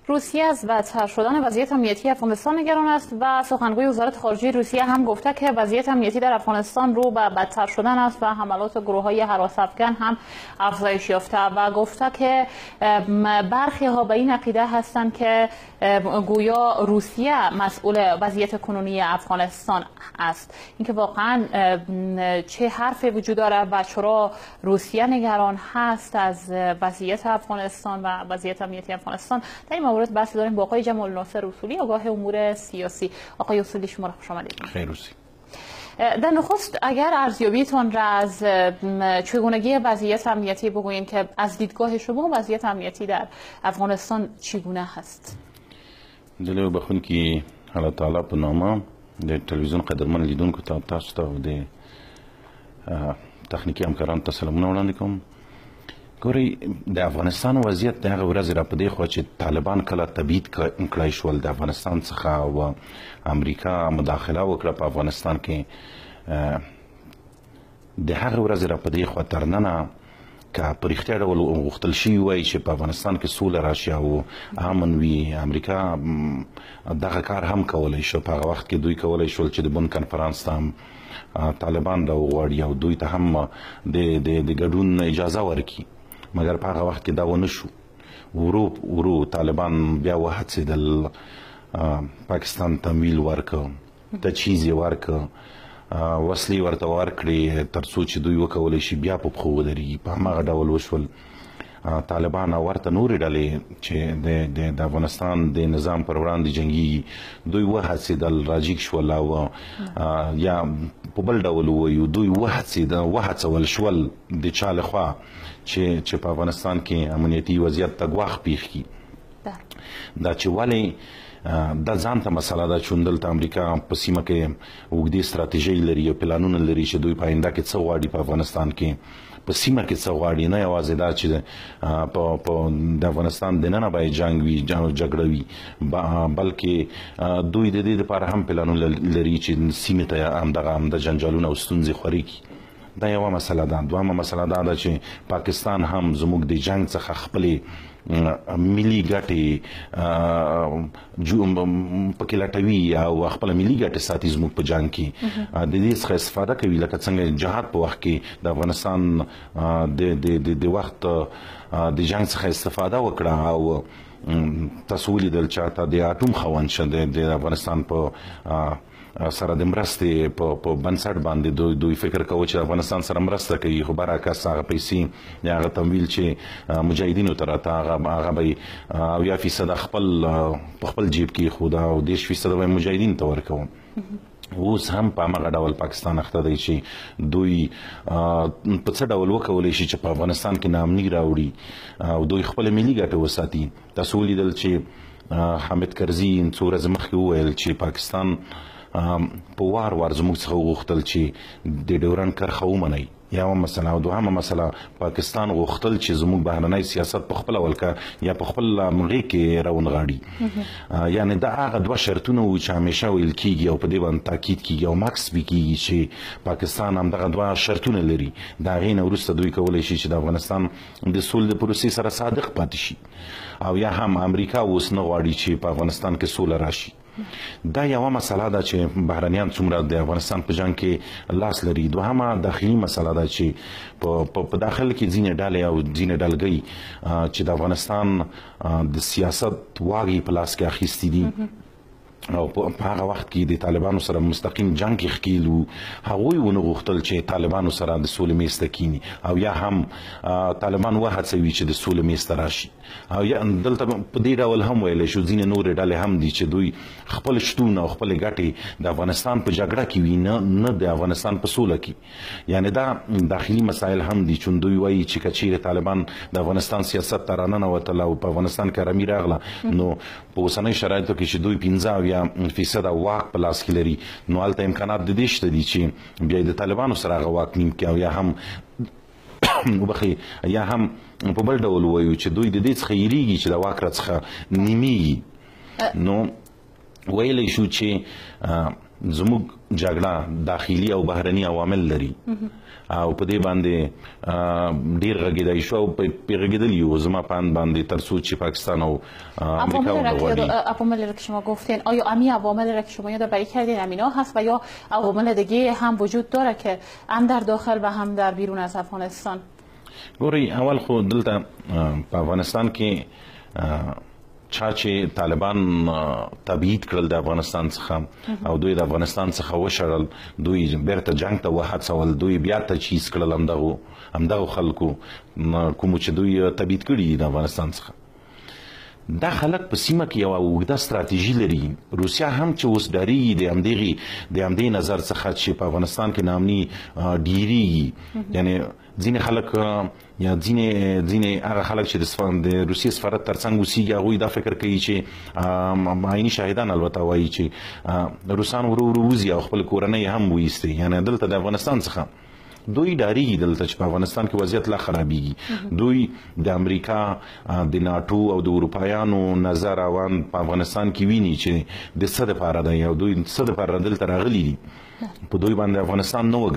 روسیه از بدتر شدن وضعیت امنیتی افغانستان نگران است و سخنگوی وزارت خارجه روسیه هم گفته که وضعیت امنیتی در افغانستان رو به بدتر شدن است و حملات گروه‌های هراس‌افکن هم افزایش یافته و گفته که برخی ها به این عقیده هستند که گویا روسیه مسئول وضعیت کنونی افغانستان است. اینکه واقعا چه حرفی وجود داره و چرا روسیه نگران هست از وضعیت افغانستان و وضعیت امنیتی افغانستان، در این مورد بحث داریم با آقای جمال ناصر اصولی، آگاه امور سیاسی. آقای اصولی شما را خوش آمدید. خیر روسی. در نخست اگر ارزیابیتون را از چگونگی وضعیت امنیتی بگوییم که از دیدگاه شما وضعیت امنیتی در افغانستان چگونه هست؟ دلو بخون که الله تعالی په نامه د تلویزیون قدرمن لیدونکو ته تاسو ته د تخنیکي همکارانو ته سلامونه وړاندې کوم. ګورئ د افغانستان وضعیت د هغه ورځې را په دې خوا چې طالبان کله تبعید کړای شول د افغانستان څخه او امریکا مداخله وکړه په افغانستان کې، د هغه ورځې را په دې خوا تر ننه که په رښتیا ډول غوښتل شوي وای چې په افغانستان کې سوله راشي او امن وي، امریکا دغه کار هم کولی شو. په هغه وخت کې دوی کولی شول چې د بن کنفرانس ته هم طالبان راوغواړي او دوی ته هم د ګډون اجازه ورکړي، مګر په هغه وخت کې دا ونه شو. ورو طالبان بیا وهڅېدل، پاکستان تمویل ورکړ، تجهیز یې ورکړ، وسلې ورته ورکړې تر څو چې دوی وکولی شي بیا په پښو ودرېږي. په هماغه ډول وشول. طالبان او ورته نورې ډلې چې د افغانستان د نظام پر وړاندې جنګي، دوی وهڅېدل، راجیګ شول او یا په بل ډول ووایو دوی وهڅول شول د چا لخوا چې په افغانستان کې امنیتي وضعیت ته ګواښ پېښ کړي. دا چې ولې دا ځان ته مسله ده چې دلته امریکا په سیمه کې اوږدې ستراتیژۍ لري او پلانونه لري چې دوی په آینده کې څه غواړي په افغانستان کې، په سیمه کې څه غواړي، نه یوازې دا چې د افغانستان دننه باید جنګ وي، جګړه وي، بلکې دوی د دې لپاره هم پلانونه لري چې سیمې ته همدغه جنجالونه او ستونزې خوري کړي. دا یوه مسله ده. دویمه مسله دا ده چې پاکستان هم زموږ د جنګ څخه خپلې ملي ګټې پکې لټوي او خپله ملي ګټې ساتي زموږ په جنګ کې، د دې څخه استفاده کوي. لکه څنګه جهاد په وخت کې د افغانستان د وخت د جنګ څخه استفاده وکړه او تاسو ولیدل چې حتی د اټوم خاوند شه د افغانستان په سره د مرستې په بنسټ باندې دوی فکر کوي چې افغانستان سره مرسته کوي، خو برعکس هغه پیسې یا هغه تمویل چې مجاهدینو ته راته هغه به 80% په خپل جیب کې ایښوده او 10% به مجاهدینو ته ورکوم. اوس هم په همغه ډول پاکستان اخته دی چې دوی په څه ډول وکولی شي چې په افغانستان کې ناامني راوړي او دوی خپله ملي ګټې وساتي. تاسو ولیدل چې حامد کرزي څو ورځې مخکې وویل چې پاکستان په وار زموږ څخه وغوښتل چې د ډیورنډ کرښه ومنئ. یوه مسله. او دوهمه مسله، پاکستان غوښتل چې زموږ بهرنی سیاست په خپله ولکه یا په خپل غېږ کې راونغاړي. یعنې دا هغه دوه شرطونه وو چې همیشه ویل کېږي او په دې باندې تاکید کېږي او مکس به کېږي چې پاکستان همدغه دوه شرطونه لري. د هغې نه وروسته دوی کولی شي چې د افغانستان د سولې د پروسې سره صادق پاتې شي او یا هم امریکا اوس نه غواړي چې په افغانستان کې سوله راشي. دا یوه مسله ده چې بهرنیان څومره د افغانستان په جنګ کې لاس لري. دوهمه داخلي مسله ده چې په داخل کې ځینې ډلې او ځینې ډلګۍ چې د افغانستان د سیاست واګې په لاس کې اخیستي دي او په هغه وخت کې د طالبانو سره مستقیم جنګ کې ښکیل وو، هغوی ونه غوښتل چې طالبانو سره د سولې میز ته کینی او یا هم طالبان وهڅوي چې د سولې میز ته راشي. او یا دلته په دې ډول هم ویلی شو ځینې نورې ډلې هم دي چې دوی خپل شتون او خپلې ګټې د افغانستان په جګړه کې وي، نه د افغانستان په سوله کې. یعنې دا داخلي مسایل هم دي چې دوی وایي چې که چیرې طالبان د افغانستان سیاست ته راننوتل او په افغانستان کې آرامي راغله، نو په اوسنۍ شرایطو کې چې دوی 50% واک په لاس کې لري، نو هلته امکانات د دې شته دي چې بیا د طالبانو سره هغه واک نیم کړي او یا هم یا هم په بل ډول وایو چې دوی د دې څخه یریږي چې د واک راڅخه نیمیږي. نو ویلی شو چې زموږ جګړه داخلي او بهرني عوامل لري او په دې باندې ډیر غږیدای شو او په غږیدلی و زما پاند باندې تر څو چې پاکستان او امریکا عواملی را که شما گفتین آیا امی عواملی را که شما یادآوری کردین امینا هست و یا عوامل دیگه هم وجود داره که هم در داخل و هم در بیرون از افغانستان؟ ګوري اول خو دلته په افغانستان کې چا چې طالبان تبعید کړل د افغانستان څخه او دوی د افغانستان څخه وشړل دوی بیرته جنگ ته وهڅول دوی بیا تجهیز کړل همدغو خلکو کوم چې دوی تبعید کړي د افغانستان څخه دا خلک په سیمه کې یو اوږده ستراتیژي لري روسیا هم چې اوس ډاریږي د همدې نظر څخه چې په افغانستان کې نامني ډیریږي یعنی ځینې خلک یا ځینې هغه خلک چې د روسیې سفارت ترڅنګ اوسېږي هغوی دا فکر کوي چې عیني شاهدان البته وایي چې روسان ورو ورو وځي او خپل کورنۍ هم وایستي یعنی دلته د افغانستان څخه دوی ډاریږي دلته چې په افغانستان کې وضعیت لا خرابېږي دوی د امریکا د ناټو او د اروپایانو نظر روان په افغانستان کې ویني چې د څه دپاره دی او دوی څه دپاره دلته راغلي دي په دوی باندې افغانستان نه و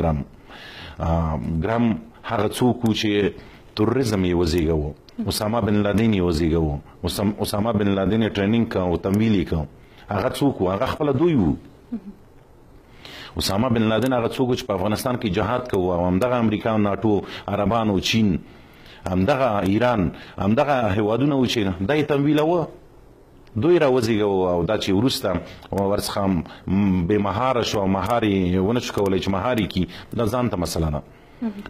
ګرام هغه څوک چې تروریزم یې وزېږاوه اسامه بن لادن یې وزېږاوه اسامه بن لادن یې ټریننګ که او تمویل یې که هغه څوک و هغه خپله دوی و اسامه بن لادن هغه څوک چې په افغانستان کې جهاد کوو او همدغه امریکا ناټو عربان او چین همدغه ایران همدغه هیوادونه و چې دا یې تمویلوه دوی را وزېږاوه او دا چې وروسته ورڅخه بې مهاره شو او مهار یې ونه شو کولی چې مهار یې کړي دا ځان ته مسله ده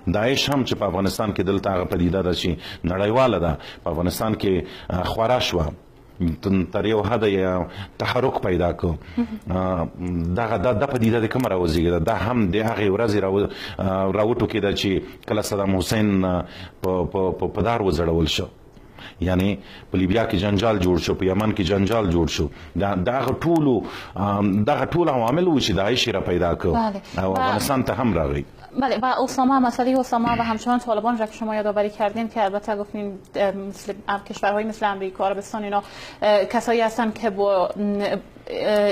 داعش هم چې په افغانستان کې دلته هغه پدیده ده چې نړیواله ده په افغانستان کې خورا شوه تر یو حده یې تحرک پیدا کړ دا پدیده د کومه راوزېږېده دا هم د هغې ورځې راوټوکېده چې کله صدام حسین په دار وځړول شو یعنی په لیبیا کې جنجال جوړ شو په یمن کې جنجال جوړ شو دغه ټول عوامل و چې داعش را پیدا کړ او افغانستان ته هم راغی بله و اسامه مسئله اسامه و همچنان طالبان را که شما یادآوری کردین که البته گفتین کشورهای مثل امریکا عربستان اینا کسایی هستن که با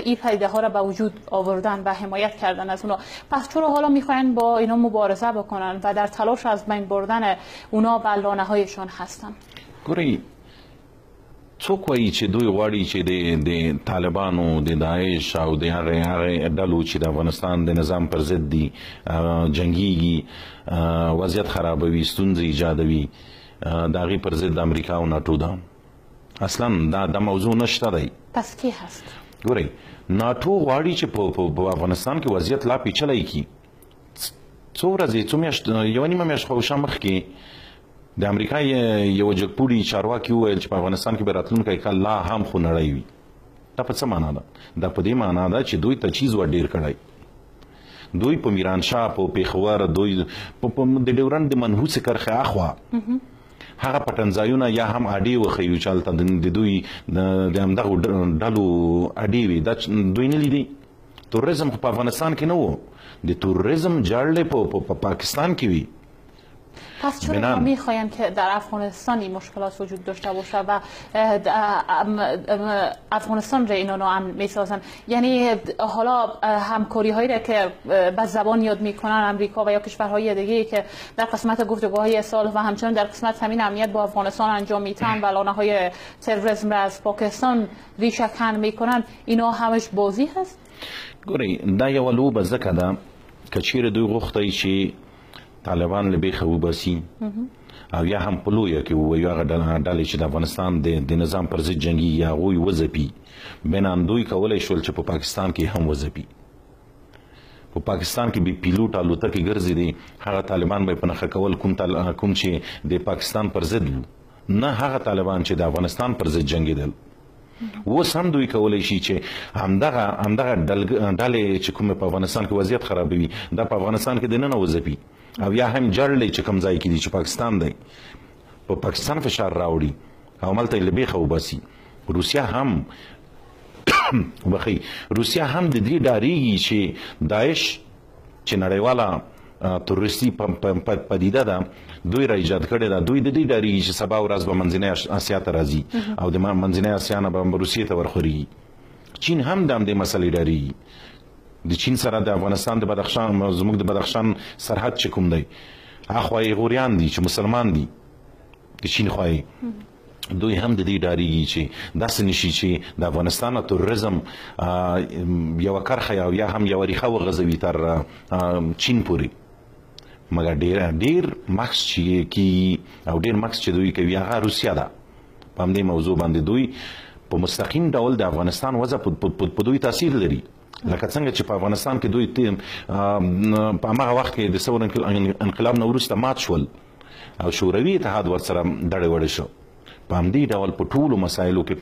این پدیده ها را به وجود آوردن و حمایت کردن از اونا پس چرا حالا میخواین با اینا مبارزه بکنن و در تلاش از بین بردن اونا و لانه هایشان هستن؟ ګورئ څوک وایي چې دوی غواړي چې د طالبانو د داعش او د هغې ډلو چې د افغانستان د نظام پر ضد دي جنګیږي وضعیت خرابوي ستونزې ایجادوي د هغې پر ضد امریکا او ناټو ده اصلا دا موضوع نشته دی پس کی هست؟ ګورئ ناټو غواړي چې په افغانستان کې وضعیت لا پیچلی کړي څو ورځې څو میاشت یوه نیمه میاشت خو مخکې د امریکا یو جګپوړي چارواکي وویل چې په افغانستان کې به راتلونکی کال لا هم خونړی وي دا په څه معنا ده دا په دې معنا ده چې دوی تجهیز ور ډیر کړی دوی په میرانشاه په پیښور دوی د ډیورنډ د منحوسې کرښې اخوا هغه پټنځایونه یا هم اډې وښیو چې هلته د دوی د همدغو ډلو اډې وي دا دوی نه لیدي توریزم خو په افغانستان کې نه و د توریزم جړلې په پاکستان کې وي پس چرا میخواین که در افغانستان این مشکلات وجود داشته باشه و افغانستان را اینا ناامن میسازن یعنی حالا همکاری هایی را که به زبان یاد میکنن امریکا و یا کشورهای دیگه که در قسمت گفتگوهای صلح و همچنان در قسمت همین امنیت با افغانستان انجام میتن و لانه های تروریسم را از پاکستان ریشه کن میکنن اینا همش بازی هست؟ ګورئ دا یوه لوبه ځکه ده که چیرې دوی غوښتی چې طالبان له بیخه وباسي او یا هم په لویه کې ووایو هغه ډلې چې د افغانستان د نظام پر ضد جنګي هغوی وځپي بنان دوی کولی شول چې په پاکستان کې هم وځپي په پاکستان کې بې پیلوټ الوتکې ګرځېدې هغه طالبان به یې په نښه کول کوم چې د پاکستان پر ضد نه هغه طالبان چې د افغانستان پر ضد جنګېدل اوس هم دوی کولی شي چې همدغه ډلې چې کومې په افغانستان کې وضعیت خرابوي دا په افغانستان کې دننه وځپي او یا هم جړلې چې کوم ځای کې دي چې پاکستان دی په پاکستان فشار راوړي او هملته یې له بیخه وباسي روسیا هم روسیا هم د دې ډارېږي چې داعش چې نړیواله تروریستي پدیده ده دوی را ایجاد کړې ده دوی د دې ډارېږي چې سبا ورځ به منځنۍ اسیا ته راځي او د منځنۍ اسیا نه به روسیې ته ورخوري چین هم د همدې مسلې ډارېږي د چین سره د افغانستان د بدخشان زموږ د بدخشان سرحد چې کوم دی هغه غوریان دي چې مسلمان دي د چین خوای دوی هم د دې ډاریږي چې داسې نشي چې د افغانستان تروریزم یو کرخه یا هم یو ریخه وغځوي تر چین پورې مګر ډیر مکس چې کی او ډیر مکس چې دوی کوي هغه روسیا ده په همدې موضوع باندې دوی په مستقیم ډول د افغانستان وضع په دوی تاثیر لري لکه څنګه چې په افغانستان کې دوی په هغه وخت کې د ثور انقلاب نه وروسته مات شول او شوروي اتحاد ورسره ډړې وړې شو په همدې ډول په ټولو مسایلو کې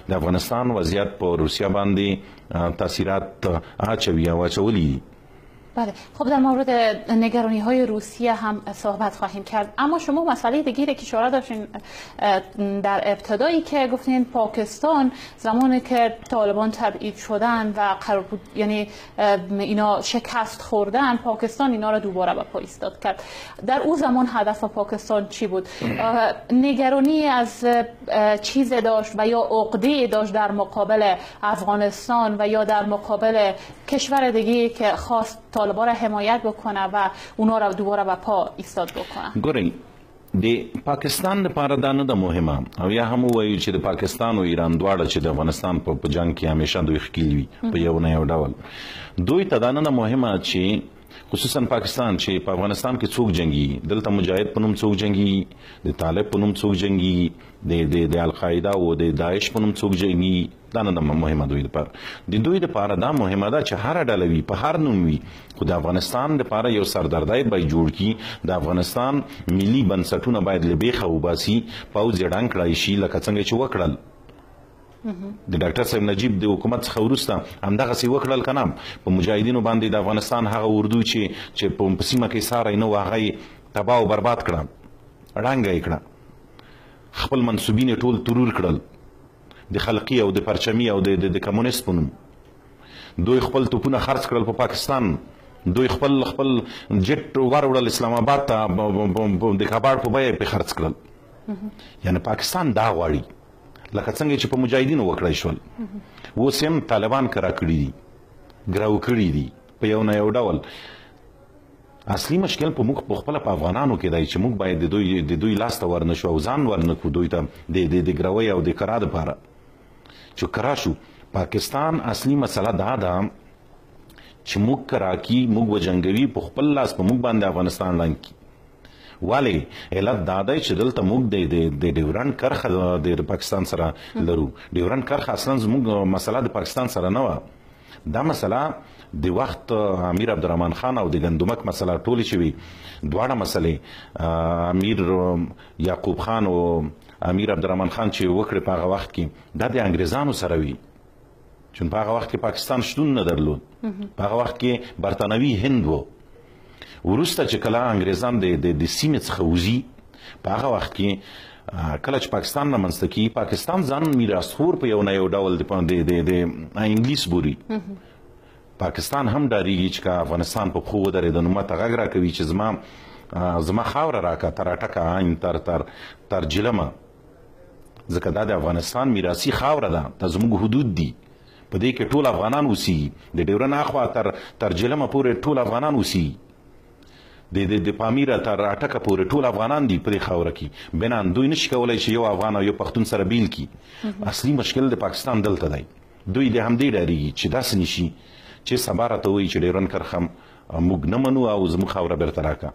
د افغانستان وضعیت په روسیا باندې تاثیرات اچوي او اچولی. بله خب در مورد نگرانی های روسیه هم صحبت خواهیم کرد، اما شما مسئله دیگری که اشاره داشتین در ابتدایی که گفتین پاکستان زمانی که طالبان تبعید شدن و قرار بود یعنی اینا شکست خوردن پاکستان اینا را دوباره به پا ایستاد کرد. در اون زمان هدف پاکستان چی بود؟ نگرانی از چیز داشت و یا عقده داشت در مقابل افغانستان و یا در مقابل کشور دیگه که خواست طالبان را حمایت بکنه و اونا را دوباره به پا ایستاد بکنه؟ ګورئ د پاکستان لپاره دا نه ده مهمه او یا هم وایو چې د پاکستان او ایران دواړه چې د افغانستان په جنگ کې همیشه دوی ښکیل وي په یو نه یو ډول دوی ته دا نه مهمه چې خصوصا پاکستان چې په افغانستان کې څوک جنگي دلته مجاهد په نوم څوک جنگي د طالب په نوم څوک جنگي د القاعده او د داعش په نوم څوک جنگي دا نه مهمه دوی لپاره د دوی لپاره دا مهمه ده چې هر ډله وي په هر نوم وي خو د افغانستان لپاره یو سردردای به جوړ کی د افغانستان ملي بنسټونه باید لبیخه وباسي پوځ ډنګ کړای شي لکه څنګه چې وکړل د ډاکټر صاحب نجیب د حکومت څخه وروسته همدغه سی وکړل کنه په مجاهدینو باندې د افغانستان هغه اردو چې په سیمه کې ساره نه واغی تباہ او برباد کړه ړنګ کړه خپل منسوبین ټول ترور کړل د خلقی او د پرچمی او د کمونیست په نوم دوی خپل توپونه خرڅ کړل په پاکستان دوی خپل جټ وروړل اسلام آباد ته د کباړ په بیه په خرڅ کړل یعنی پاکستان دا غواړي لکه څنګه چې په مجاهدینو وکړای شول اوس هم طالبان کرا کړی دي ګراو کړی دي په یو نه یو ډول اصلي مشکل په موږ په خپل په افغانانو کې دی چې موږ باید د دوی لاس ته ورنشو او ځان ورنکو دوی ته د ګراوي او د کرا لپاره چې کرا شو پاکستان اصلي مسله دا ده چې موږ کرا کی موږ وجنګوي په خپل لاس په موږ باندې افغانستان لاندې والی علت دا دی چې دلته موږ د ډیورنډ کرښه د پاکستان سره لرو ډیورنډ کرښه اصلا زموږ مسله د پاکستان سره نه وه دا مسله د وخت امیر عبدالرحمن خان او د ګندمک مسله ټولې شوي دواړه مسلې امیر یعقوب خان او امیر عبدالرحمن خان چې وکړې په هغه وخت کې دا د انګریزانو سره وي چون په هغه وخت کې پاکستان شتون نه درلود په هغه وخت کې برطانوي هند و وروسته چې کله انګریزان د سیمې څخه وځي په هغه وخت کې کله چې پاکستان رامنځته کیږي پاکستان ځان میراثخور په یو نه یو ډول د انګلیس بوري پاکستان هم ډاریږي چې افغانستان په خو ودرېد نو ماته غږ راکوي چې زما خاوره راکه تر اټکه عین تر جلمه ځکه دا د افغانستان میراثي خاوره ده دا زموږ حدود دي په دې کې ټول افغانان اوسېږي د ډیورنډ اخوا تر جلمه پورې ټول افغانان اوسېږي د پامیره تر اټکه پورې ټول افغانان دي په دې خاوره کې بنان دوی نشي کولای چې یو افغان او یو پښتون سره بیل کی اصلي مشکل د پاکستان دلته دی دوی د همدې ډاریږي چې داسې نشي چې سبا راته وایي چې ډیورنډ کرښه موږ نه منو او زموږ خاوره بیرته راکړه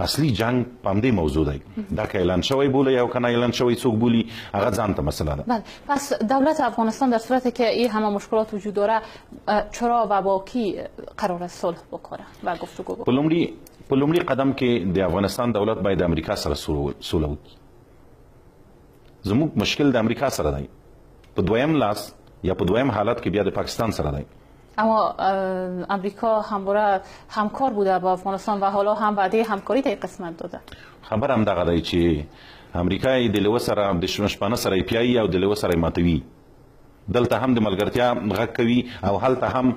اصلي جنگ په همدې موضوع دی دا که اعلان شوی بولی او که نه اعلان شوی څوک بولی هغه ځان ته مسئله ده. بله پس دولت افغانستان در صورتی که این همه مشکلات وجود داره چرا و با کی قرار صلح بکنه و گفتگو بکنه؟ په لومړي قدم کې د افغانستان دولت باید د امریکا سره سوله وکړي زموږ مشکل د امریکا سره دی په دویم لاس یا په دویم حالت کې بیا د پاکستان سره دی اما امریکا همواره همکار بوده با افغانستان و حالا هم وعده همکاری در قسمت داده خبر هم دغه دی چې امریکا د لیوه سره د شپانه سره پیایي او د لیوه سره ماتوي دلته هم د ملګرتیا غږ کوي او هلته هم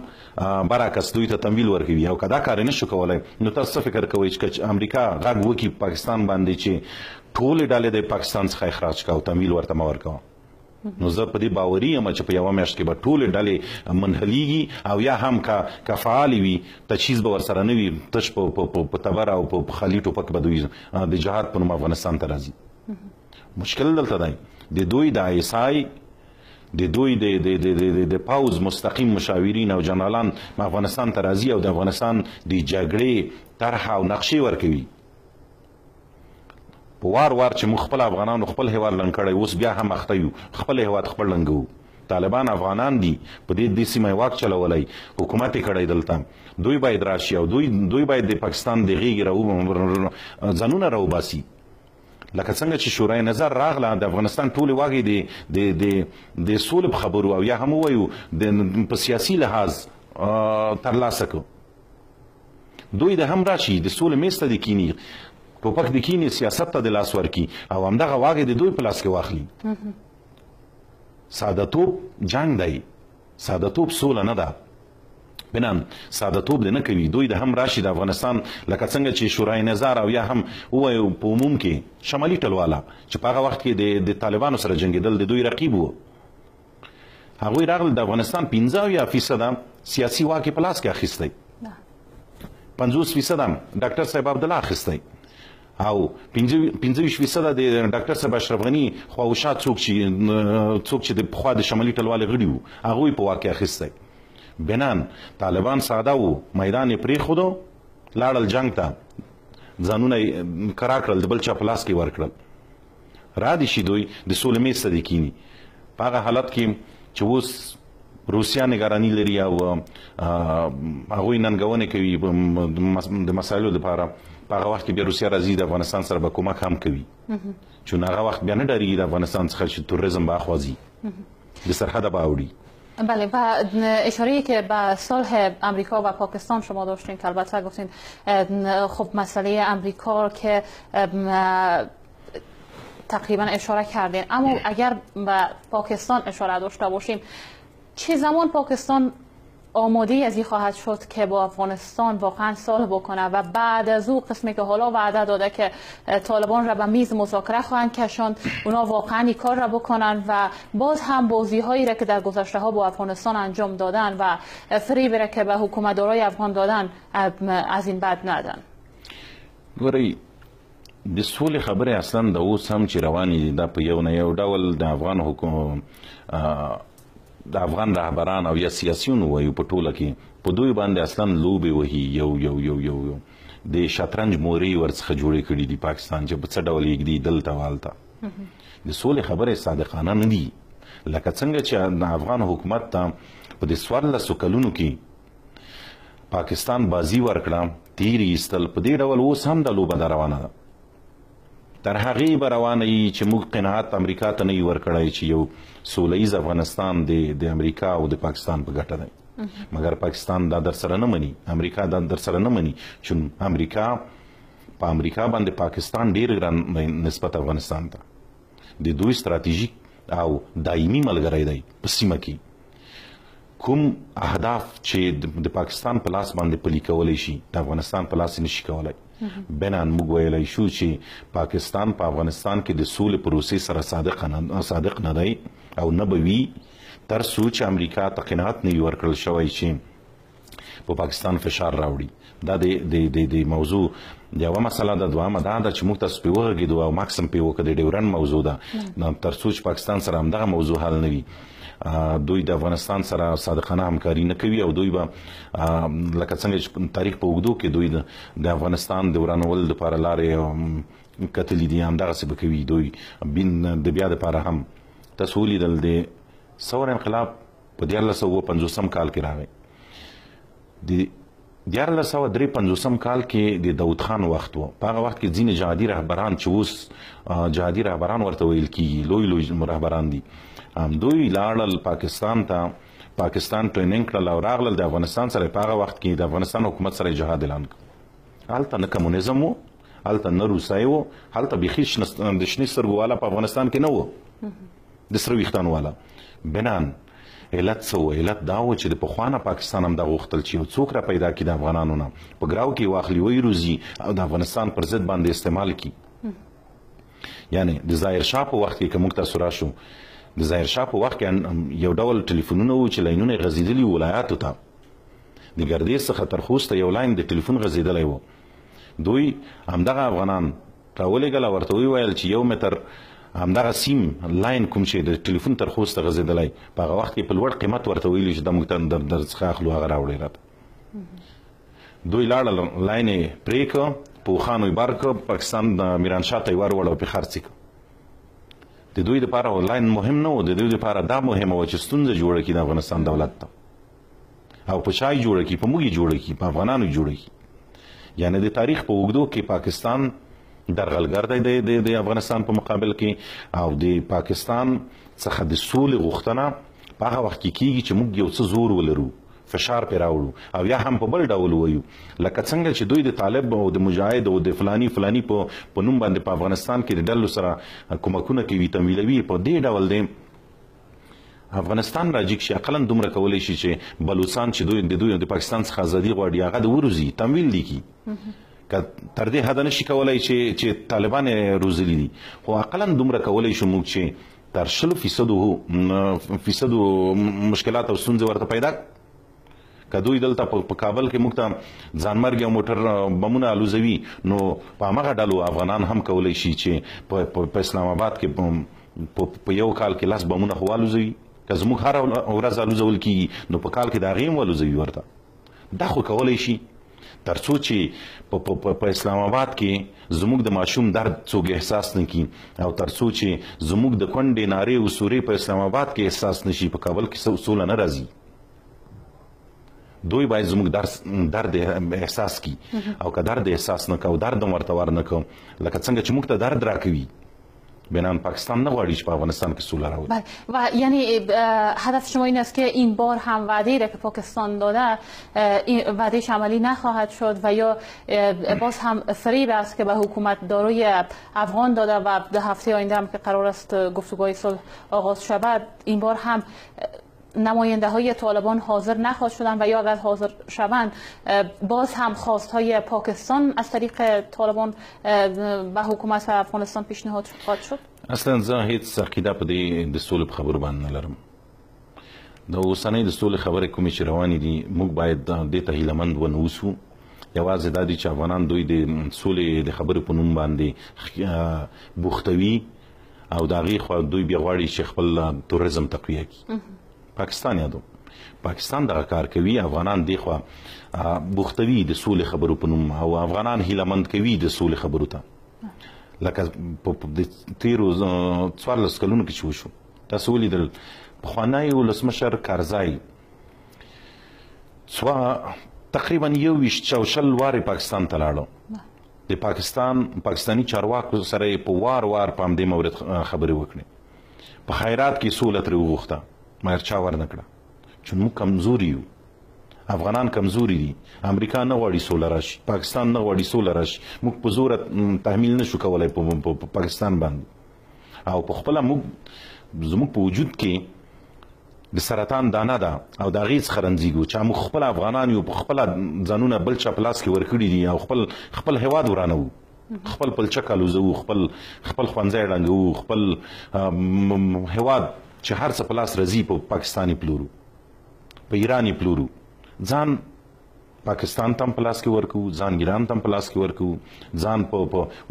برعکس دوی ته تمویل ورکوي او که دا کار نشو کولی نو تاسو فکر کوئ چې امریکا غږ وکړي پاکستان باندې چې ټولې ډلې د پاکستان څخه اخراج کا او تمویل ورته مه ورکوه نو زه په دې باوري یم چې په یوه میاشت کې به ټولې ډلې منحلیږي او یا هم که فعالې وي تجهیز به ورسره نه وي تش په تبر او په خالي ټوپک به دوی د جهاد په نوم افغانستان ته راځي مشکل دلته دی د دوی د ISI د دوی د پاوز مستقیم مشاورین او جنرالان افغانستان ته راځي او د افغانستان د جګړې طرحه او نقشې ورکوي په وار چې موږ خپل افغانانو خپل هیواد لنډ کړی اوس بیا هم اخته یو خپل هیواد خپل لنډوو طالبان افغانان دي په دې سیمه واک چلولی حکومت یې کړی دلته دوی باید راشي او دوی باید د پاکستان د غیږې ځانونه راوباسي لکه څنګه چې شورای نظر راغله د افغانستان ټولې واګې د سولې په خبرو او یا هم ووایو په سیاسي لحاظ ترلاسه کړو دوی د هم راشي د سولې میز ته د کینی ټوپک د کینی سیاست ته د لاس ورکي او همدغه واګې د دوی په لاس کې واخلي سادهتوب جنگ دی سادهتوب سوله نه ده بنان سادهتوب د نه کوي دوی د هم راشي د افغانستان لکه څنګه چې شورای نظر او یا هم ووایو په عموم کې شمالي ټلواله چې په هغه وخت کې د طالبانو سره جنګېدل د دوی رقیب وو هغوی راغلل د افغانستان 50% سیاسي واک یې په لاس کې اخیستی 50% ډاکټر صاحب عبدالله اخیستی او 25% د ډاکټر صاحب اشرف غني خواوشا څوک چې د پخوا د شمالي ټلوالې غړي وو هغوی په واک کې اخیستی بنان طالبان ساده وو میدان یې پرېښودو لاړل جنگ ته ځانونه یې کرا کړل د بل چا په لاس کې ورکړل را دي شي دوی د سولې میز ته د کیني په هغه حالت کې چې اوس روسیا نگرانی لري او هغوی ننګونې کوي د مسایلو لپاره په هغه وخت کې بیا روسیا راځي د افغانستان سره به کومک هم کوي چون هغه وخت بیا نه ډارېږي د افغانستان څخه چې توریزم به اخوازي د سرحده به اوړي بله و اشاره‌ای که به صلح امریکا و پاکستان شما داشتین که البته گفتین خب مسئله امریکا که تقریبا اشاره کردین اما اگر به پاکستان اشاره داشته باشیم چه زمان پاکستان آماده از این خواهد شد که با افغانستان واقعا صلح بکنه و بعد از او قسمی که حالا وعده داده که طالبان را به میز مذاکره خواهند کشاند اونا واقعا این کار را بکنن و باز هم بازی هایی را که در گذشته ها با افغانستان انجام دادن و فریبی را که به حکومتدارای افغان دادن از این بعد ندن ګورئ د سولې خبرې اصلا د اوس هم چې روانې دي دا په یو نه یو ډول د افغان رهبران او یا سیاسیون وایو په ټوله کې په دوی باندې اصلا لوبې وهي یو د شطرنج مورې ورڅخه جوړې کړي دي پاکستان چې په څه ډول یږدي دلته والته د سولې خبرې صادقانه نه دي لکه څنګه چې د افغان حکومت ته په دې 14 کلونو کې پاکستان بازی ورکړه تیری ایستل په دې ډول اوس هم د لوبه روانه ده تر هغې به روانه وي چې موږ قناعت امریکا ته نه وي ورکړی چې یو سوله افغانستان د امریکا او د پاکستان په ګټه دی مګر پاکستان دا در سره نه مني امریکا دا در سره نه مني چې امریکا باندې پاکستان ډیر ګران نسبت افغانستان ته د دوی ستراتیژیک او دایمي ملګری دی په سیمه کې کوم اهداف چې د پاکستان په لاس باندې پلي کولی شي د افغانستان په لاس نشي کولی بنان موږ ویلی شو چې پاکستان په افغانستان کې د سولې پروسې سره صادق نه دی او نه به وي تر څو چې امریکا ته قناعت نه وي ورکړل شوی چې په پاکستان فشار راوړي دا د موضوع یوه مسله ده دوهمه دا ده چې موږ تاسو پرې وغږېدو او ماکس هم پرې وکړو د ډیورنډ موضوع ده تر څو چې پاکستان سره همدغه موضوع حل نه وي دوی د افغانستان سره صادقانه همکاري نه کوي او دوی به لکه څنګه چې تاریخ په اوږدو کې دوی د افغانستان د ورانولو دپاره لارې کتلي دي همدغسې به کوي دوی د بیا دپاره هم تاسو ولیدل د ثور انقلاب په 1953 کال کې راغی د 1953 کال کې د داود خان وخت و په هغه وخت کې ځینې جهادي رهبران چې اوس جهادي رهبران ورته ویل کېږي لوی رهبران دي دوی لاړل پاکستان ټریننګ کړل او راغلل د افغانستان سره په هغه وخت کې د افغانستان حکومت سره جهاد اعلان کړ هلته نه کمونیزم و هلته نه روسای و هلته بیخي د شنې سترګو والا په افغانستان کې نه و د سره ویښتانو والا بنان علت څه و علت دا و چې د پخوانه پاکستان هم دا غوښتل چې یو څوک را پیدا کړي د افغانانو نه په ګراو کې واخلي ویروزي او د افغانستان پر ضد باندې استعمال کړي یعنی د ظاهر شاه په وخت کې که موږ تاسو راشو د ظاهر شاه په وخت کې یو ډول ټلیفونونه وو چې لاینونه یې غځېدلي ولایاتو ته د ګردیز څخه تر خوست ته یو لاین د ټلیفون غځېدلی و دوی همدغه افغانان راولېږل او ورته وویل چې 1 متر همدغه سیم لاین کوم چې د ټلیفون تر خوست ته غځېدلی په هغه وخت کې په لوړ قیمت ورته ویلي چې دا موږ در څخه اخلو هغه راوړئ راته دوی لاړل لاین یې پرې کړه په اوښانو یې بار کړه پاکستان د میرانشاه ته یې ور وړه او پرې خرڅ یې کړه د دوی دپاره لاین مهم نه و د دوی دپاره دا مهمه وه چې ستونزه جوړه کړي د افغانستان دولت ته او په چا یې جوړه کړي په موږ یې جوړه کړي په افغانانو یې جوړه کړي یعنې د تاریخ په اوږدو کې پاکستان درغلګر دی د افغانستان په مقابل کې او د پاکستان څخه د سولې غوښتنه په هغه وخت کې کیږي چې موږ یو څه زور ولرو فشار پې راوړو او یا هم په بل ډول وایو لکه څنګه چې دوی د طالب او د مجاهد او د فلاني په نوم باندې په افغانستان کې د ډلو سره کومکونه کوي تمویلوي په دې ډول دی افغانستان راجیک شي اقلا دومره کولی شي چې بلوچستان چې دوی د پاکستان څخه ازادي غواړي هغه د وروزي تمویل دي کی تر دې حد نشي کولای چې طالبان روزلي دي خو اقلا دومره کولی شو موږ چې تر 100% مشکلات او ستونزې ورته پیدا که دوی دلته په کابل کې موږ ته ځانمرګ او موټر بمونه الوزوي نو په همغه ډلو افغانان هم کولی شي چې په اسلام آباد کې په یو کال کې 10 بمونه خو والوزوي که زموږ هره ورځ الوزول کېږي نو په کال کې د هغې هم والوزوي ورته دا خو کولی شي تر څو چې په اسلام آباد کې زموږ د ماشوم درد څوک احساس نه کړي او تر څو چې زموږ د کونډې نارې او سورې په اسلام آباد کې احساس نشي په کابل کې سوله نه راځي دوی باید زموږ درد احساس کړي او که درد احساس نه کوو درد هم ورته ور نه کوو لکه څنګه چې موږ ته درد راکوي بنان پاکستان نغواړي چې په افغانستان کې سوله راولي و یعنی هدف شما این است که این بار هم وعده‌ای را که پاکستان داده وعدهش عملی نخواهد شد و یا باز هم فریب است که به حکومت داروی افغان داده و در هفته آینده هم که قرار است گفتگوهای صلح آغاز شود این بار هم نماینده های طالبان حاضر نخواهد شدن و یا اگر حاضر شوند باز هم خواستهای پاکستان از طریق طالبان به حکومت افغانستان پیشنهاد خواهد شد؟ اصلا زه هیڅ عقیده په دې د سولې په خبرو باندې نه لرم د اوسنۍ د سولې خبرې کومې چې روانې دي موږ باید دې ته هیلهمند ونوسو یوازې دا دي چې افغانان دوی د سولې د خبرې په نوم باندې بوختوي او د هغې خوا دوی بیا غواړي چې خپل توریزم تقویه کړي پاکستان یادو پاکستان دغه کار کوي افغانان دی خو بوختوي د سولې خبرو په نوم او افغانان هیلهمند کوي د سولې خبرو ته لکه په تیرو 14 کلونو کې چې وشو تاسو ولیدل پخوانی ولسمشر کارزای تقریبا 21 وارې پاکستان ته لاړو د پاکستاني چارواکو سره په وار په همدې مورد خبرې وکړې په خیرات کې سوله ترې وغوښته مګر چا ور نه کړه چې موږ کمزوري یو افغانان کمزوري دي امریکا نه غواړي سوله راشي پاکستان نه غواړي سوله راشي موږ په زور تحمیل نشو کولای په پاکستان باندې او په خپله زموږ په وجود کې د سرطان دانه ده او د هغې څخه رنځېږو چې موږ خپل افغانان یو په خپله ځانونه بل چا په لاس کې ورکړي دي او خپل هیواد ورانوو خپل پلچک الوزوو خپل ښوونځی ړنګوو خپل هیواد چې هر څه په لاس راځي په پاکستاني پلورو په ایراني پلورو ځان پاکستان ته هم په لاس کې ورکوو ځان ایران ته هم په لاس کې ورکوو ځان په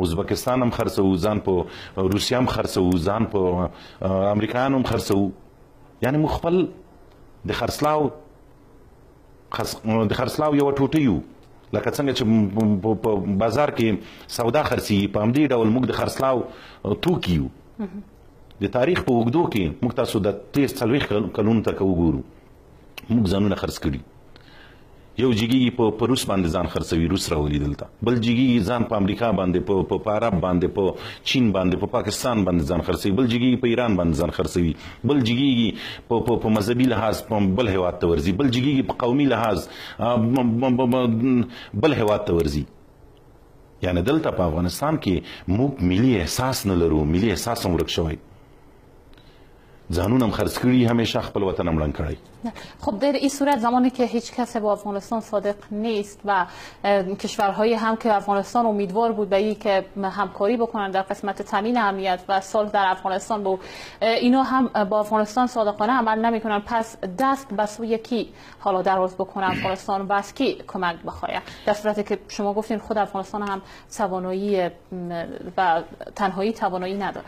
ازبکستان هم خرڅوو ځان په روسیه هم خرڅوو ځان په امریکایانو هم خرڅوو یعنې موږ خپل د خرڅلاو یوه ټوټه یو لکه څنګه چې په بازار کې سودا خرڅېږي په همدې ډول موږ د خرڅلاو توکي یو د تاریخ په اوږدو کې موږ تاسو د 40 کلونو ته که وګورو موږ ځانونه خرڅ کړي یو جګي په روس باندې ځان خرڅوي روس راولي دلته بل جګي ځان په امریکا باندې په عرب باندې په چین باندې په پاکستان باندې ځان خرڅوي بل جګي په ایران باندې ځان خرڅوي بل جګي په مذهبي لحاظ بل هیواد ته ورځي بل جګي په قومي لحاظ بل هیواد ته ورځي یعنې دلته په افغانستان کې موږ ملي احساس نه لرو ملي احساس هم ورک شوی ځانونه هم خرڅ کړي همیشه خپل وطن هم ړنګ کړی. خب در این صورت زمانی که هیچ کس با افغانستان صادق نیست و کشورهایی هم که افغانستان امیدوار بود به این که همکاری بکنن در قسمت تامین امنیت و صلح در افغانستان بود، اینا هم با افغانستان صادقانه عمل نمیکنن، پس دست به سوی کی حالا دراز بکنه افغانستان و از کی کمک بخواه؟ در صورتی که شما گفتین خود افغانستان هم توانایی و تنهایی توانایی نداره.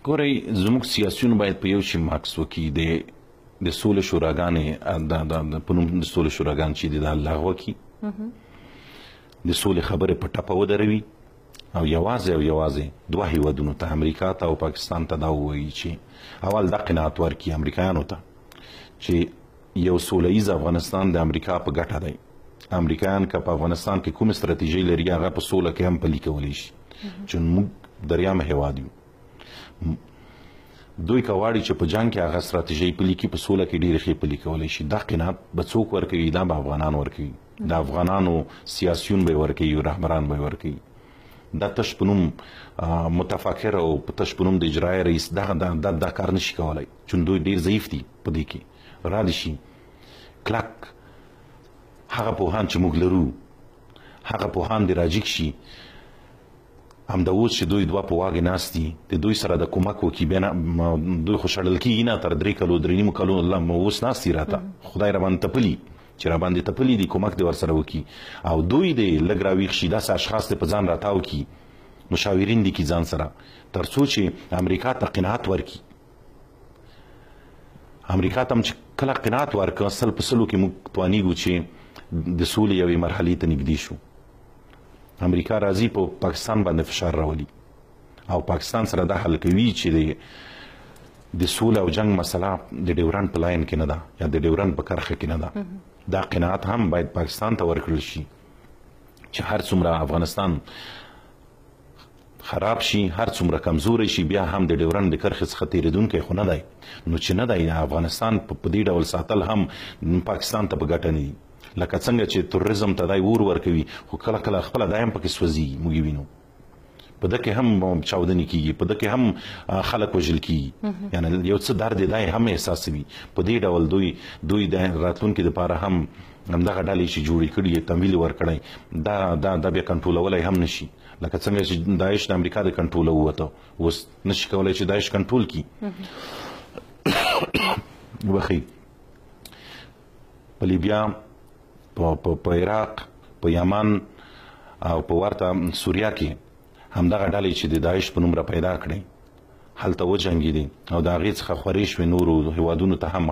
ګورئ زموږ سیاسیون باید په یو شي ماکس وکړي د سولې شوراګانې په نوم د سولې شوراګان چې دي دا لغوه کړي، د سولې خبرې په ټپه ودروي او یوازې دوه هیوادونو ته امریکا ته او پاکستان ته دا ووایي چې اول دا قناعت ورکړي امریکایانو ته چې یو سوله ایز افغانستان د امریکا په ګټه دی. امریکایان که په افغانستان کې کوم ستراتیژي لري هغه په سوله کې هم پلي کولی شي چې موږ دریامه هیواد یو. دوی کواړي چې په جنگ کې هغه ستراتیژي پلي کې په سوله کې ډېرې ښې پلي کولی شي. دا قناعت به څوک ورکوي؟ دا به افغانان ورکوي. د افغانانو سیاسیون به ورکوي، رهبران به ورکوي. دا تش په نوم متفکر او تش په نوم د اجرایي رئیس دا کار نشي کولی چې دوی ډېر ضعیف دي په دې کې. را دي شي کلک هغه پوهان چې موږ لرو هغه پوهان دې راجګ شي همدا اوس چې دوی دوه په واګې ناست دي د دوی سره د کومک وکړي بیا دوی خو شړل کېږي نه تر 3 کلو 3.5 کلو اوس ناست دي راته خدای راباندې تپلي چې راباندې تپلي دي کومک دې ورسره وکړي او دوی دې لږ راویښ شي داسې اشخاص دې په ځان راتاو کړي مشاورین دي کې ځان سره تر څو چې امریکا ته قناعت ورکړي. امریکا ته هم چې کله قناعت ورکړه سل په سلو کې موږ توانیږو چې د سولې یوې مرحلې ته نږدې شو. امریکا راځي په پاکستان باندې فشار راولي او پاکستان سره دا حل کوي چې د سولې او جنگ مسله د ډیورنډ په لاین کې نه ده یا د ډیورنډ په کرښه کې نه ده. دا قناعت هم باید پاکستان ته ورکړل شي چې هر څومره افغانستان خراب شي هر څومره کمزوري شي بیا هم د ډیورنډ د کرښې څخه تیریدونکی خو نه دی. نو چې نه دی افغانستان په دې ډول ساتل هم پاکستان ته په ګټه نه دي. لکه څنګه چې تروریزم ته دای ور ورکوي خو کله کله خپل دایم پکې سوځي موږ وینو په دغه هم چاودنې کیږي په دغه هم خلک وژل کیږي یعنی یو څه درد دی هم احساسوي. په دې ډول دوی د راتلونکو لپاره هم همدغه ډلې چې جوړې کړي تمویل ورکړي دا بیا کنټرولولای هم نشي. لکه څنګه چې داعش د امریکا د کنټرول ووته اوس نشي کولای چې داعش کنټرول کړي. وخی په لیبیا په عراق په یمن او په ورته سوریه کې همدغه ډلې چې د داعش په نوم را پیدا کړي هلته وجنګېدي او د هغې څخه خورې شوې نورو هیوادونو ته هم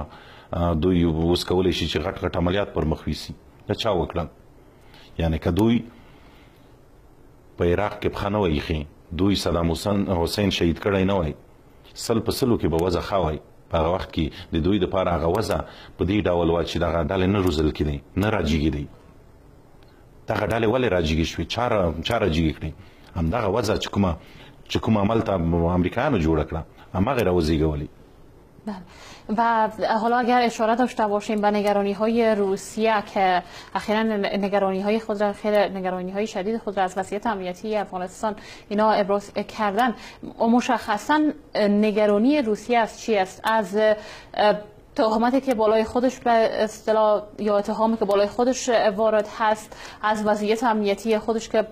دوی اوس کولی شي چې غټ عملیات پر مخ ویسي. دا چا وکړل؟ یعنی که دوی په عراق کې پښه نه وای ایښې دوی صدام حسین شهید کړی نه وای سل په سلو کې به وضع ښه وای. په هغه وخت کې د دوی دپاره هغه وضع په دې ډول وه چې دغه ډلې نه روزل کېدی نه راجېږېدی. دغه ډلې ولې راجېږې شوې؟ چا راجېږې کړې؟ همدغه وضع چې کوم عمل ته امریکایانو جوړه کړه همهغې راوزېږولې. و حالا اگر اشاره داشته باشیم به نگرانی های روسیه که اخیراً نگرانی های شدید خود را از وضعیت امنیتی افغانستان اینا ابراز کردن، مشخصاً نگرانی روسیه از چی است؟ از تهماتی که بالای خودش به اصطلاح یا اتهامی که بالای خودش وارد هست، از وضعیت امنیتی خودش که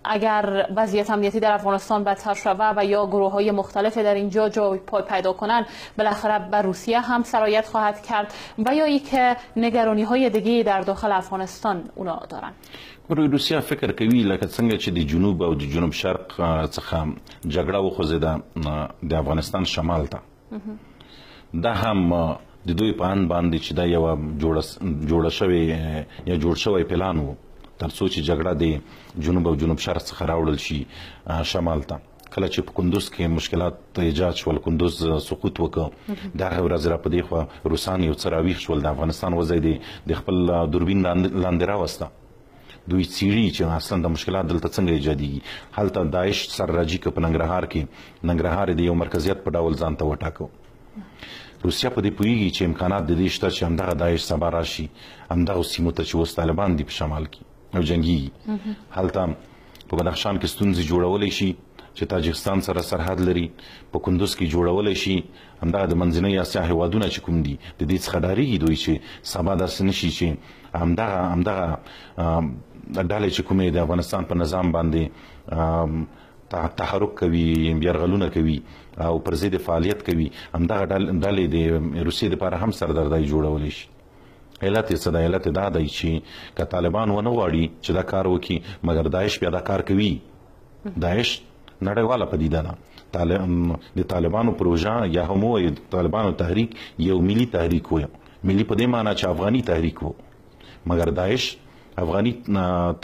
اگر وضعیت امنیتی در افغانستان بدتر شود و یا گروه‌های مختلف در اینجا جای پای پیدا کنند بالاخره به روسیه هم سرایت خواهد کرد و یا اینکه نگرانی‌های دیگه در داخل افغانستان اونا دارن. روسیه فکر کوي لکه څنګه چې د جنوب او د جنوب شرق څخه جګړه وخوځېده د افغانستان شمال ته دا هم د دوی په اند باندې چې دا یو جوړ شوی پلان و تر څو چې جګړه د جنوب او جنوب شرق څخه راوړل شي شمال ته. کله چې په کندوز کې مشکلات ایجاد شول کندوز سقوط وکړ دغه ورځ را په دې خوا روسان یو څه راویښ شول د افغانستان وضع د خپل دوربین لاندې راوسته. دوی څیړي چې اصلا د مشکلات دلته څنګه ایجادېږي. هلته داعش سر راجي که په ننګرهار د یو مرکزیت په ډول ځان ته وټاکو. روسیه په دې پوهېږي چې امکانات د دې شته چې همدغه داعش سبا راشي همدغو سیمو ته چې اوس طالبان دي په شمال کې او جنګېږي هلته په بدخشان کې ستونزې جوړولی شي چې تاجکستان سره سرحد لري په کندوز کې جوړول شي همدغه د منځنۍ اسیا هیوادونه چې کوم دي د دې څخه ډاریږي دوی چې سبا داسې نشي چې همدغه ډلې چې کومې د افغانستان په نظام باندې تحرک کوي یرغلونه کوي او پر ضد فعالیت کوي همدغه ډلې د روسیې لپاره هم سردردي جوړولی شي. علت یې څه دی؟ علت دا دی چې که طالبان ونه غواړي چې دا کار وکړي مګر داعش بیا دا کار کوي. داعش نړیواله پدیده ده. د طالبانو پروژه یا هم وایي د طالبانو تحریک یو ملي تحریک و. ملي په دې معنی چې افغاني تحریک و مګر داعش افغاني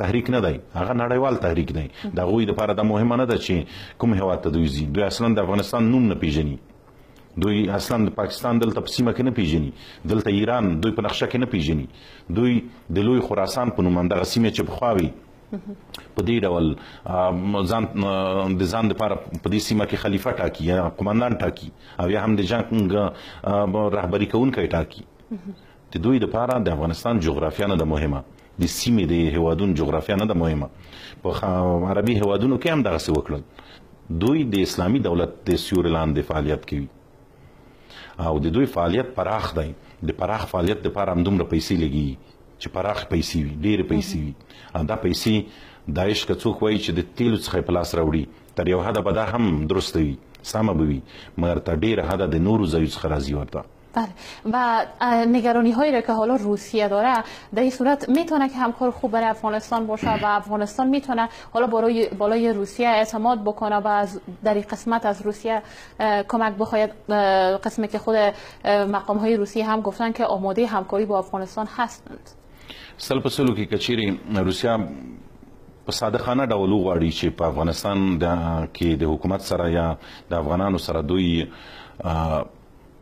تحریک نه دی، هغه نړیوال تحریک دی. د هغوی دپاره دا مهمه نه ده چې کوم هیواد ته دوی ځي. دوی اصلا د افغانستان نوم نه پیژني، دوی اصلا د پاکستان دلته په سیمه کې نه پیژني، دلته ایران دوی په نقشه کې نه پیژني. دوی د لوی خراسان په نوم همدغه سیمې چې پخوا وي په دې ډول د ځان لپاره په دې سیمه کې خلیفه ټاکي یا قماندان ټاکي او یا هم د جنګ رهبري کوونکی ټاکي. د دوی لپاره د افغانستان جغرافیا نه ده مهمه، د سیمې د هیوادونو جغرافیا نه ده مهمه. په عربي هیوادونو کې هم دغسې وکړل. دوی د اسلامي دولت د سیوري لاندې فعالیت کوي او د دوی فعالیت پراخ دی. د پراخ فعالیت لپاره همدومره پیسې لګي چې پراخ پیسې وي، ډېرې پیسې وي. دا پیسې داعش که څوک وایي چې د تیلو څخه په لاس راوړي تر یو حده به دا هم درسته وي، سمه به وي، مګر تر ډېره حده د نورو ځایو څخه راځي ورته. بله و نگرانی هایی را که حالا روسیه داره در این صورت میتونه که همکار خوب برای افغانستان باشه و افغانستان میتونه حالا بالای روسیه اعتماد بکنه و در این قسمت از روسیه کمک بخواید، قسمی که خود مقام های روسیه هم گفتن که آماده همکاری با افغانستان هستند. سل په سلو کې کچېرې روسیه په صادقانه ډول وغواړي چې په افغانستان کې د حکومت سره یا د افغانانو سره دوی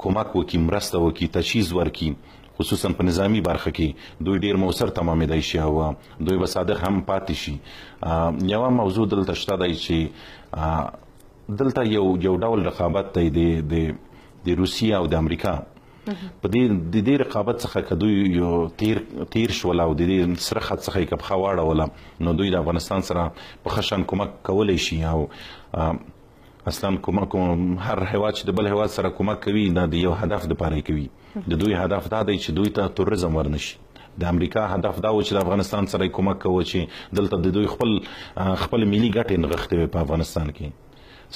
کومک وکړي، مرسته وکړي، تجهیز ورکړي، خصوصا په نظامی برخه کې دوی ډیر موثر تمامېدای شي او دوی به صادق هم پاتې شي. یوه موضوع دلته شته دی چې دلته یو ډول رقابت دی د روسیې او د امریکا. په دې رقابت څخه که دوی یو تیر شول او د دې سره خط څخه یې که پښه واړوله نو دوی د افغانستان سره په ښه شان کومک کولی شي. او اصلا کومک هر هیواد چې د بل هیواد سره کومک کوي دا د یو هدف دپاره کوي. د دوی هدف دا دی چې دوی ته تروریزم ورنشي. د امریکا هدف دا و چې د افغانستان سره کومک کوي چې دلته د دوی خپل ملي ګټې نغښتې وي په افغانستان کې.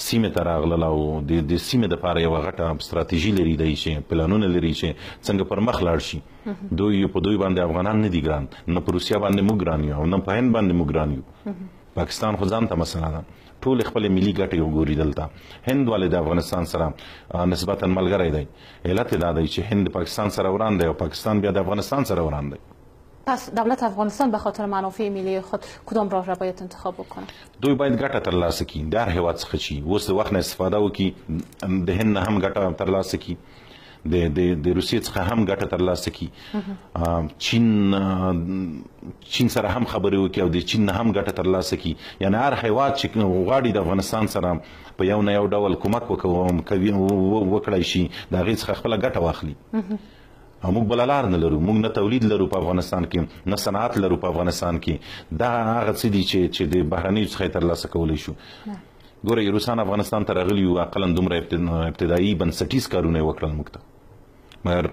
سیمه ته راغلل او د سیمه دپاره یوه غټه ستراتیژي لري دی چې پلانونه لري چې څنګه پر مخ لاړ شي. دوی په دوی باندې افغانان نه دي ګران، نه په روسیه باندې موږ ګران یو او نه په هند باندې موږ ګران یو. پاکستان خو ځان ته مسله ده، ټول خپل ملي ګټې وګوري. دلته هند والے د افغانستان سره نسبتا ملګری دی. علت دا دی چې هند پاکستان سره وران دی او پاکستان بیا د افغانستان سره وران دی. پس دولت افغانستان به خاطر منافع ملی خود کدام راه را باید انتخاب بکنه؟ دوی باید ګټه ترلاسه کړي، د هر هیواد څخه چې اوس د وخت نه استفاده وکړي، د هند نه هم ګټه ترلاسه کړي، د روسیې څخه هم ګټه ترلاسه کړي، چین سره هم خبرې وکړي او د چین نه هم ګټه ترلاسه کړي. یعنی هر هیواد چې غواړي د افغانستان سره په یو نه یو ډول کومک وکړی شي د هغې څخه خپله ګټه واخلي. او موږ بله لار نه لرو، موږ نه تولید لرو په افغانستان کې، نه صنعت لرو په افغانستان کې. دا هغه څه دي چې د بهرنیو څخه یې ترلاسه کولی شو. ګوره روسان افغانستان ته راغلي وو، اقلا دومره ابتدایي بنسټیز کارونه یې وکړل موږ ته، مګر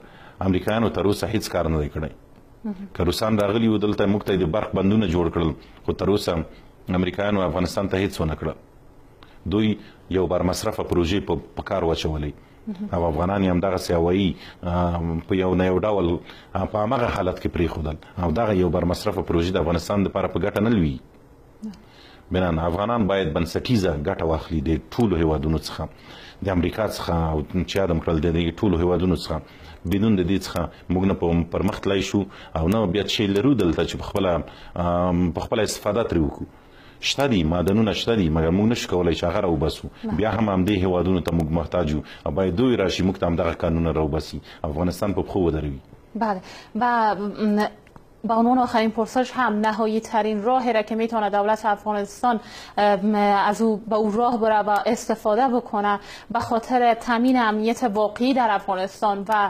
امریکایانو تر اوسه هیڅ کار نه دی کړی. که روسان راغلي وو دلته موږ ته د برق بندونه جوړ کړل، خو تر اوسه امریکایانو افغانستان ته هیڅ ونه کړل. دوی یو برمصرفه پروژې په کار واچولې او افغانان یې همدغسې هوایي په یو نه یو ډول په همغه حالت کې پرېښودل او دغه یو برمصرفه پروژې د افغانستان دپاره په ګټه نه لوي. بنان افغانان باید بنسټیزه ګټه واخلي د ټولو هیوادونو څخه، د امریکا څخه او چې یادم کړل د ټولو هیوادونو څخه. بدون د دې څخه موږ نه پر مخ تللی شو او نه بیا شی لرو دلته چې په خپله استفاده ترې وکړو. شته دي معدنونه، شته دي، مګر موږ نشو کولی چې هغه راوباسو. بیا هم همدې هیوادونو ته موږ محتاج یو او باید دوی راشي موږ ته همدغه کانونه راوباسي، افغانستان په پښو ودروي. بله و با عنوان آخرین پرسش هم نهایی ترین راهی را که میتونه دولت افغانستان از او به او راه بره و استفاده بکنه به خاطر تامین امنیت واقعی در افغانستان و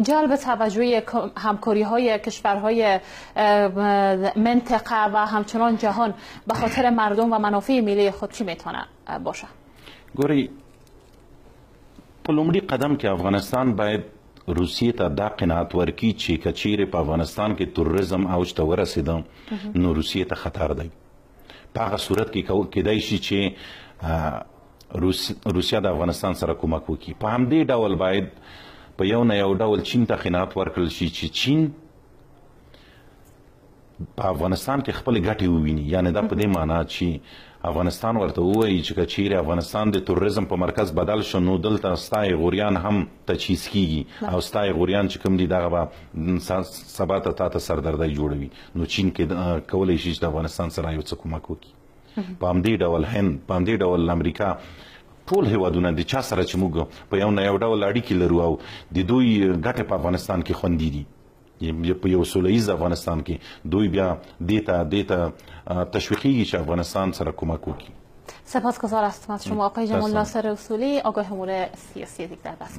جلب توجه همکاری های کشورهای منطقه و همچنان جهان به خاطر مردم و منافع ملی خود چی میتونه باشه؟ ګورئ په لومړي قدم کې افغانستان باید روسیې ته دا قناعت ورکړي چې که چیرې په افغانستان کې تروریزم اوج ته ورسېده نو روسیې ته خطر دی. په هغه صورت کې کیدای شي چې روسیه د افغانستان سره کومک وکړي. په همدې ډول باید په یو نه یو ډول چین ته قناعت ورکړل شي چې چین په افغانستان کې خپل ګټې وویني. یعنی دا په دې معنا چې افغانستان ورته ووایي چې که چیرې افغانستان د تروریزم په مرکز بدل شو نو دلته ستا غوریان هم تجهیز کیږي او ستا غوریان چې کوم دي دغه به سبا ته تاته سردردی جوړوي. نو چین کې کولی شي چې د افغانستان سره یو څه کومک وکړي. په همدې ډول هند، په همدې ډول امریکا، ټول هیوادونه د چا سره چې موږ په یو نه یو ډول اړیکې لرو او د دوی ګټې په افغانستان کې خوندي دي په یو سوله ییز افغانستان کې دوی بیا دې ته تشویقیږي چې افغانستان سره کومک وکړي. سپاسگزار هستم از شما آقای جمال ناصر اصولی، آگاه امور سیاسی دیگر بحث